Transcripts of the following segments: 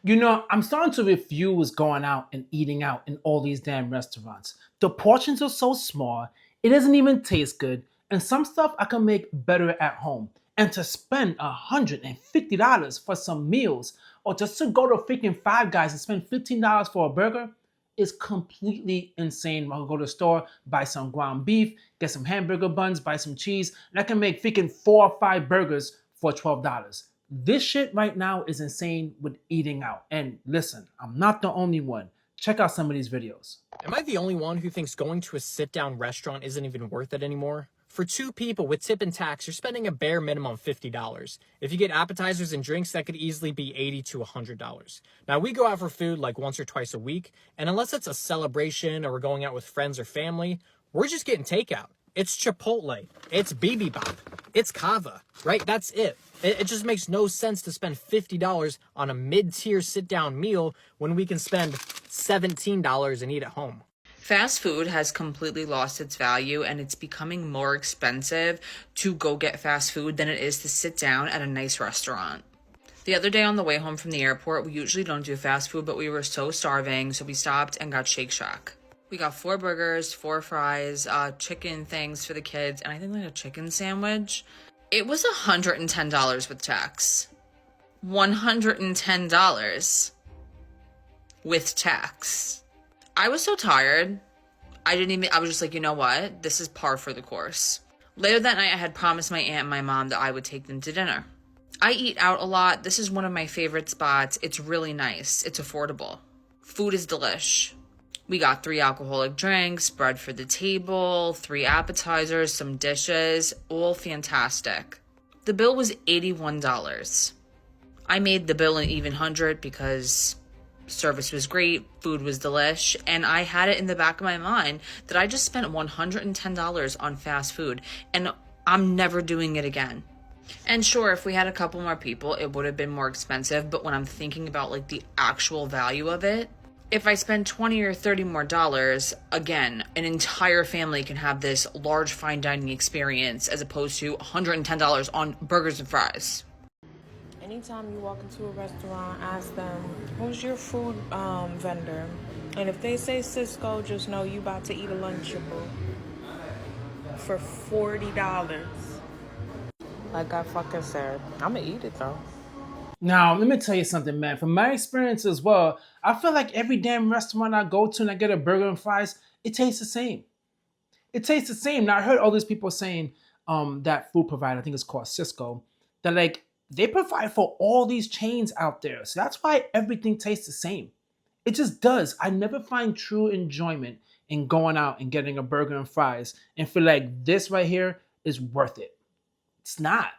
I'm starting to refuse going out and eating out in all these damn restaurants. The portions are so small, it doesn't even taste good, and some stuff I can make better at home. And to spend $150 for some meals, or just to go to freaking Five Guys and spend $15 for a burger, is completely insane. I'll go to the store, buy some ground beef, get some hamburger buns, buy some cheese, and I can make freaking 4 or 5 burgers for $12. This shit right now is insane with eating out. And listen, I'm not the only one. Check out some of these videos. Am I the only one who thinks going to a sit-down restaurant isn't even worth it anymore? For two people with tip and tax, you're spending a bare minimum $50. If you get appetizers and drinks, that could easily be $80 to $100. Now, we go out for food like once or twice a week, and unless it's a celebration or we're going out with friends or family, we're just getting takeout. It's Chipotle, it's bibimbap, it's kava, right? That's it. It just makes no sense to spend $50 on a mid-tier sit-down meal when we can spend $17 and eat at home. Fast food has completely lost its value, and it's becoming more expensive to go get fast food than it is to sit down at a nice restaurant. The other day on the way home from the airport, we usually don't do fast food, but we were so starving, so we stopped and got Shake Shack. We got 4 burgers, 4 fries, chicken things for the kids, and I think like a chicken sandwich. It was $110 with tax. $110 with tax. I was so tired. I was just like, you know what? This is par for the course. Later that night, I had promised my aunt and my mom that I would take them to dinner. I eat out a lot. This is one of my favorite spots. It's really nice. It's affordable. Food is delish. We got 3 alcoholic drinks, bread for the table, 3 appetizers, some dishes, all fantastic. The bill was $81. I made the bill an even 100 because service was great, food was delish, and I had it in the back of my mind that I just spent $110 on fast food, and I'm never doing it again. And sure, if we had a couple more people, it would have been more expensive, but when I'm thinking about like the actual value of it, if I spend $20 or $30 more dollars, again, an entire family can have this large fine dining experience as opposed to $110 on burgers and fries. Anytime you walk into a restaurant, ask them, who's your food vendor? And if they say Cisco, just know you about to eat a Lunchable for $40. Like I fucking said, I'm gonna eat it though. Now, let me tell you something, man. From my experience as well, I feel like every damn restaurant I go to and I get a burger and fries, it tastes the same. It tastes the same. Now, I heard all these people saying that food provider, I think it's called Cisco, that like they provide for all these chains out there. So that's why everything tastes the same. It just does. I never find true enjoyment in going out and getting a burger and fries and feel like this right here is worth it. It's not.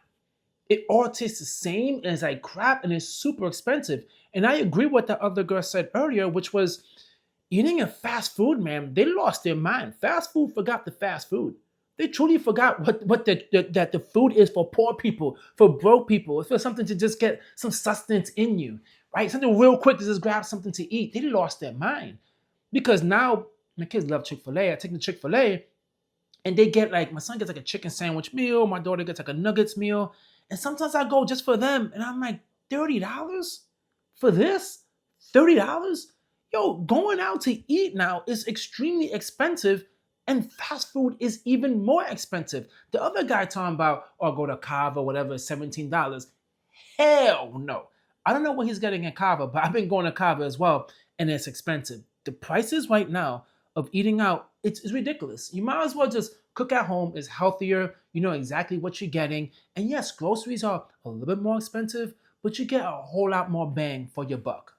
It all tastes the same and it's like crap and it's super expensive. And I agree with the other girl said earlier, which was eating a fast food, man, they lost their mind. Fast food forgot the fast food. They truly forgot what that the food is for poor people, for broke people. It's for something to just get some sustenance in you, right? Something real quick to just grab something to eat. They lost their mind. Because now my kids love Chick-fil-A. I take the Chick-fil-A and they get like, my son gets like a chicken sandwich meal. My daughter gets like a nuggets meal. And sometimes I go just for them and I'm like, $30 for this? $30? Yo, going out to eat now is extremely expensive and fast food is even more expensive. The other guy talking about, oh, go to Cava, whatever, $17. Hell no. I don't know what he's getting at Cava, but I've been going to Cava as well and it's expensive. The prices right now of eating out, it's ridiculous. You might as well just cook at home. It's healthier. You know exactly what you're getting. And yes, groceries are a little bit more expensive, but you get a whole lot more bang for your buck.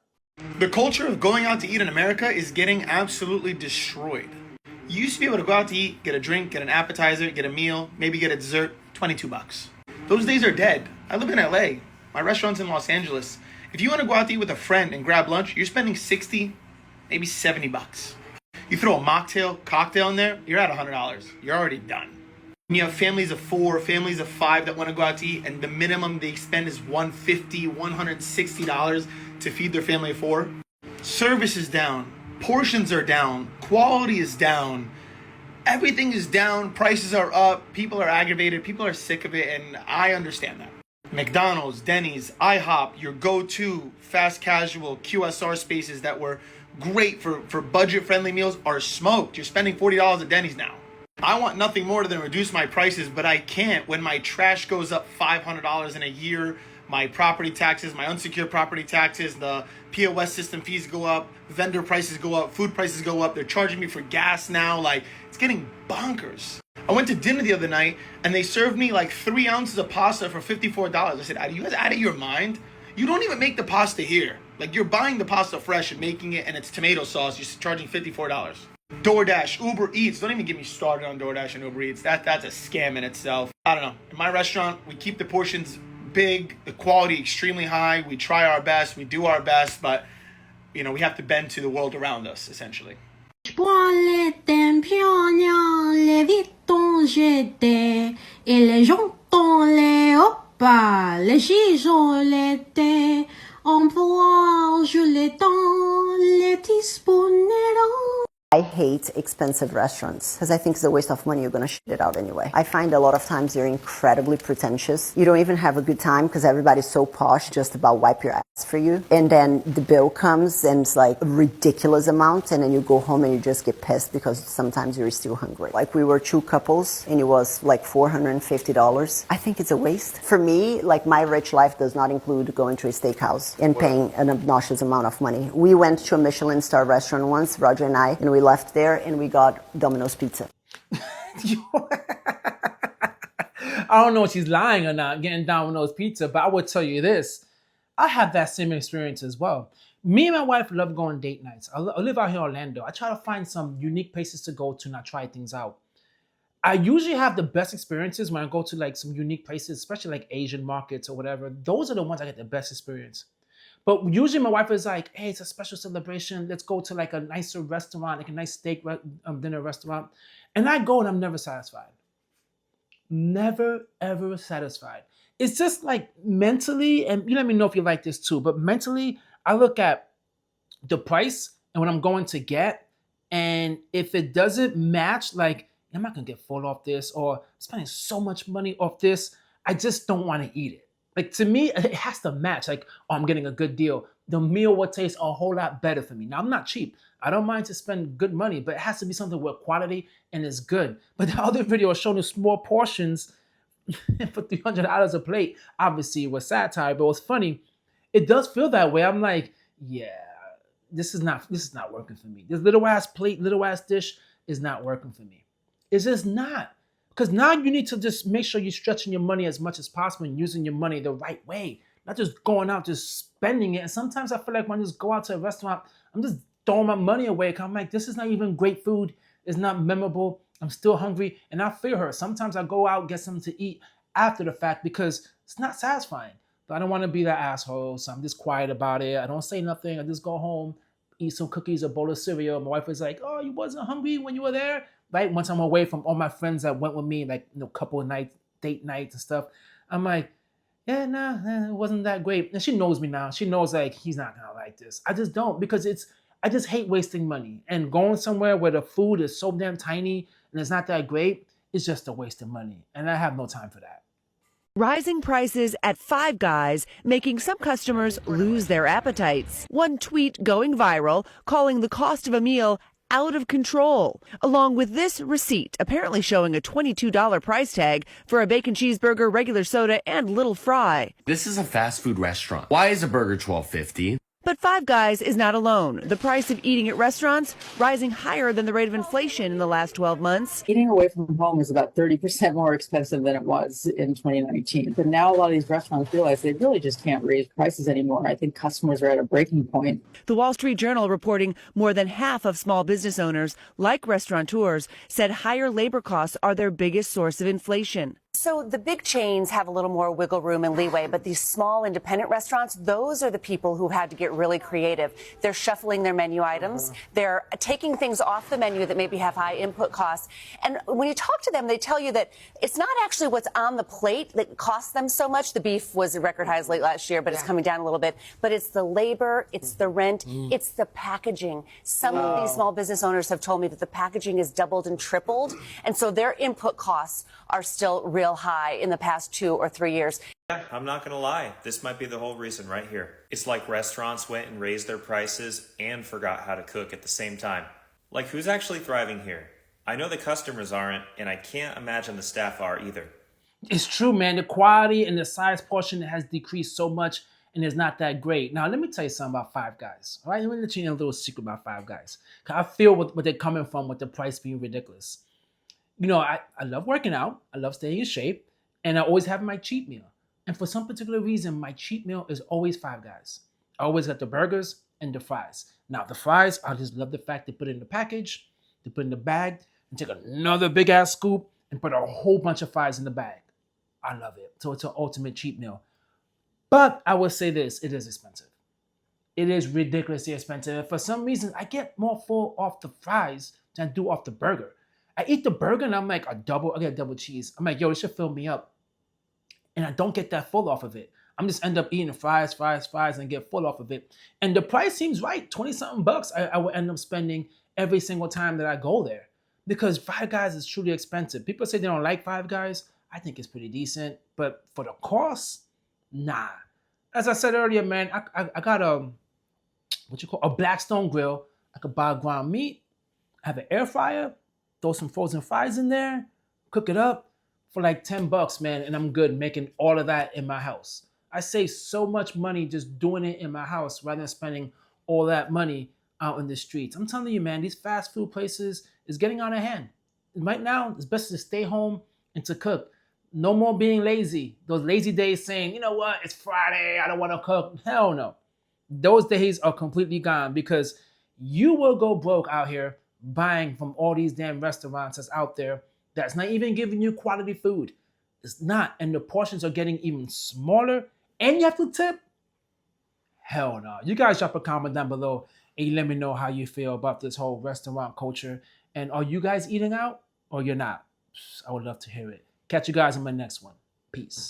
The culture of going out to eat in America is getting absolutely destroyed. You used to be able to go out to eat, get a drink, get an appetizer, get a meal, maybe get a dessert, $22. Those days are dead. I live in LA. My restaurant's in Los Angeles. If you want to go out to eat with a friend and grab lunch, you're spending 60, maybe $70. You throw a mocktail, cocktail in there, you're at $100. You're already done. And you have families of 4, families of 5 that want to go out to eat, and the minimum they spend is $150, $160 to feed their family of 4. Service is down. Portions are down. Quality is down. Everything is down. Prices are up. People are aggravated. People are sick of it, and I understand that. McDonald's, Denny's, IHOP, your go-to fast casual QSR spaces that were great for budget-friendly meals are smoked. You're spending $40 at Denny's now. I want nothing more than reduce my prices, but I can't when my trash goes up $500 in a year, my property taxes, my unsecured property taxes, the POS system fees go up, vendor prices go up, food prices go up, they're charging me for gas now, like, it's getting bonkers. I went to dinner the other night, and they served me like 3 ounces of pasta for $54. I said, are you guys out of your mind? You don't even make the pasta here. Like, you're buying the pasta fresh and making it, and it's tomato sauce, you're charging $54. DoorDash, Uber Eats, don't even get me started on DoorDash and Uber Eats. That's a scam in itself. I don't know. In my restaurant, we keep the portions big, the quality extremely high. We try our best, we do our best, but, you know, we have to bend to the world around us, essentially. Les vitons j'étais et les jantons les opas, les gisons l'été, on peut je les temps, les disponeront. I hate expensive restaurants because I think it's a waste of money. You're going to shit it out anyway. I find a lot of times you're incredibly pretentious. You don't even have a good time because everybody's so posh, just about wipe your ass for you. And then the bill comes and it's like a ridiculous amount. And then you go home and you just get pissed because sometimes you're still hungry. Like we were 2 couples and it was like $450. I think it's a waste. For me, like my rich life does not include going to a steakhouse and paying an obnoxious amount of money. We went to a Michelin star restaurant once, Roger and I, and we left there and we got Domino's pizza. I don't know if she's lying or not, getting Domino's pizza, but I would tell you this. I had that same experience as well. Me and my wife love going date nights. I live out here in Orlando. I try to find some unique places to go to and I try things out. I usually have the best experiences when I go to like some unique places, especially like Asian markets or whatever. Those are the ones I get the best experience. But usually my wife is like, hey, it's a special celebration. Let's go to like a nicer restaurant, like a nice steak dinner restaurant. And I go and I'm never satisfied. Never, ever satisfied. It's just like mentally, and you let me know if you like this too, but mentally, I look at the price and what I'm going to get. And if it doesn't match, like, I'm not going to get full off this or I'm spending so much money off this, I just don't want to eat it. Like to me, it has to match. Like, oh, I'm getting a good deal. The meal will taste a whole lot better for me. Now, I'm not cheap. I don't mind to spend good money, but it has to be something with quality and is good. But the other video was showing the small portions for $300 a plate. Obviously, it was satire, but it was funny. It does feel that way. I'm like, yeah, this is not working for me. This little ass plate, little ass dish is not working for me. It's just not. Because now you need to just make sure you're stretching your money as much as possible and using your money the right way. Not just going out, just spending it. And sometimes I feel like when I just go out to a restaurant, I'm just throwing my money away. Cause I'm like, this is not even great food. It's not memorable. I'm still hungry. And I feel hurt. Sometimes I go out, get something to eat after the fact because it's not satisfying. But I don't want to be that asshole. So I'm just quiet about it. I don't say nothing. I just go home, eat some cookies, a bowl of cereal. My wife was like, oh, you wasn't hungry when you were there? Right? Once I'm away from all my friends that went with me, like, you know, couple of nights, date nights and stuff. I'm like, yeah, nah, it wasn't that great. And she knows me now. She knows like he's not gonna like this. I just don't because I just hate wasting money. And going somewhere where the food is so damn tiny and it's not that great, it's just a waste of money. And I have no time for that. Rising prices at Five Guys making some customers lose their appetites. One tweet going viral calling the cost of a meal out of control, along with this receipt apparently showing a $22 price tag for a bacon cheeseburger, regular soda, and little fry. This is a fast food restaurant. Why is a burger $12.50? But Five Guys is not alone. The price of eating at restaurants rising higher than the rate of inflation in the last 12 months. Eating away from home is about 30% more expensive than it was in 2019. But now a lot of these restaurants realize they really just can't raise prices anymore. I think customers are at a breaking point. The Wall Street Journal reporting more than half of small business owners, like restaurateurs, said higher labor costs are their biggest source of inflation. So the big chains have a little more wiggle room and leeway, but these small independent restaurants, those are the people who had to get really creative. They're shuffling their menu items. They're taking things off the menu that maybe have high input costs. And when you talk to them, they tell you that it's not actually what's on the plate that costs them so much. The beef was at record highs late last year, but it's coming down a little bit. But it's the labor, it's the rent, it's the packaging. Some of these small business owners have told me that the packaging is doubled and tripled. And so their input costs are still really real high in the past 2 or 3 years. Yeah, I'm not going to lie. This might be the whole reason right here. It's like restaurants went and raised their prices and forgot how to cook at the same time. Like, who's actually thriving here? I know the customers aren't, and I can't imagine the staff are either. It's true, man. The quality and the size portion has decreased so much and is not that great. Now, let me tell you something about Five Guys. All right, let me let you know a little secret about Five Guys. 'Cause I feel what they're coming from with the price being ridiculous. You know, I love working out. I love staying in shape. And I always have my cheat meal. And for some particular reason, my cheat meal is always Five Guys. I always got the burgers and the fries. Now, the fries, I just love the fact they put it in the package, they put it in the bag, and take another big ass scoop and put a whole bunch of fries in the bag. I love it. So it's an ultimate cheat meal. But I will say this, it is expensive. It is ridiculously expensive. And for some reason, I get more full off the fries than I do off the burger. I eat the burger and I'm like I get double cheese. I'm like, yo, this should fill me up. And I don't get that full off of it. I'm just end up eating fries, and get full off of it. And the price seems right, 20 something bucks I will end up spending every single time that I go there. Because Five Guys is truly expensive. People say they don't like Five Guys. I think it's pretty decent. But for the cost, nah. As I said earlier, man, I got a Blackstone grill. I could buy ground meat, have an air fryer, throw some frozen fries in there, cook it up for like 10 bucks, man, and I'm good making all of that in my house. I save so much money just doing it in my house rather than spending all that money out in the streets. I'm telling you, man, these fast food places is getting out of hand. Right now, it's best to stay home and to cook. No more being lazy. Those lazy days saying, you know what, it's Friday, I don't want to cook. Hell no. Those days are completely gone because you will go broke out here buying from all these damn restaurants that's out there that's not even giving you quality food. It's not. And the portions are getting even smaller and you have to tip. Hell no. You guys drop a comment down below and you let me know how you feel about this whole restaurant culture. And are you guys eating out or you're not? I would love to hear it. Catch you guys on my next one. Peace.